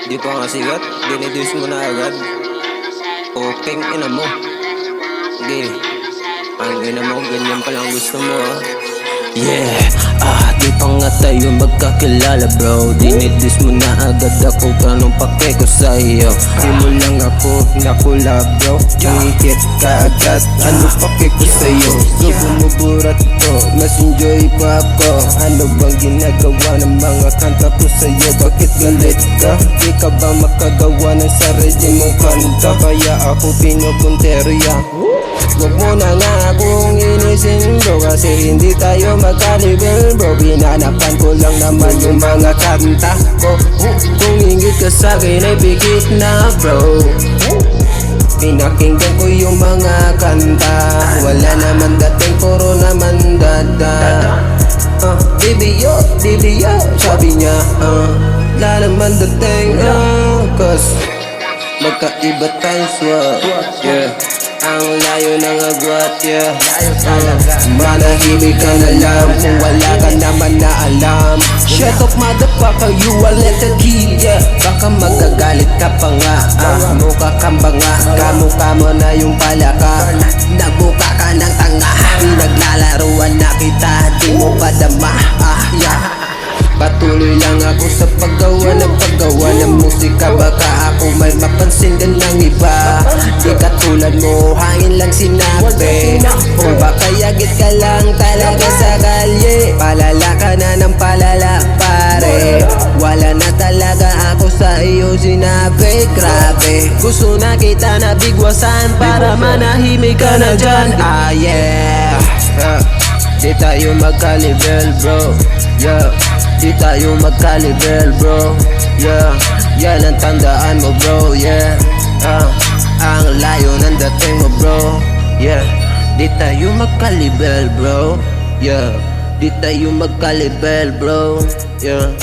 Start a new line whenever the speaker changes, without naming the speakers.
Di pa nga sigat, dinidis mo na agad. Openg ina mo. Di, ang ina mo, ganyan palang gusto mo Yeah, di pa nga tayo magkakilala bro. Dinidis mo na agad ako, anong pake ko sa'yo? Di mo lang ako nakula bro, hihit ka agad, ano pake ko sa'yo? So bumuburat ko, mas enjoy pa ako. Ano bang ginagawa ng mga kanta ko sa'yo? Bakit galit ka? Di ka ba makagawa ng sarili mong kanta? Kaya ako pinupunterya. Huwag mo na nga akong inisin bro, kasi hindi tayo magkalibel bro. Binanapan ko lang naman yung mga kanta ko. Kung ingit ka sa'kin ay pikit na bro. Pinakinggan ko yung mga kanta, wala naman dating, puro naman dada. Baby yo, sabi niya wala naman dating, cause magkaiba tayo swag, yeah. Ang layo ng agwat, yeah. Manahimik ka na lang kung wala ka naman na alam. Shut up motherfucker, you a little kid, yeah. Baka magagalit ka pa nga, mukha kang banga, kamukha mo na yung palaka. Nagbuka ka ng tanga, pinaglalaruan na kita, di mo pa dama, yeah. Patuloy lang ako sa paggawa ng musika. Baka ako may mapansin din ng iba. Di katulad mo, hangin lang sinabi. Kung baka yagit ka lang talaga sa kalye, palala ka na ng palala pare. Wala na talaga ako sa iyo sinabi. Grabe, gusto na kita nabigwasan para manahimik ka na dyan. Yeah, di tayo magkalibel bro, yeah. Di tayo magkalibel bro, yeah. Yan ang tandaan mo bro, yeah. Ang layo ng dating mo bro, yeah. Di tayo magkalibel bro, yeah. Di tayo magkalibel bro, yeah.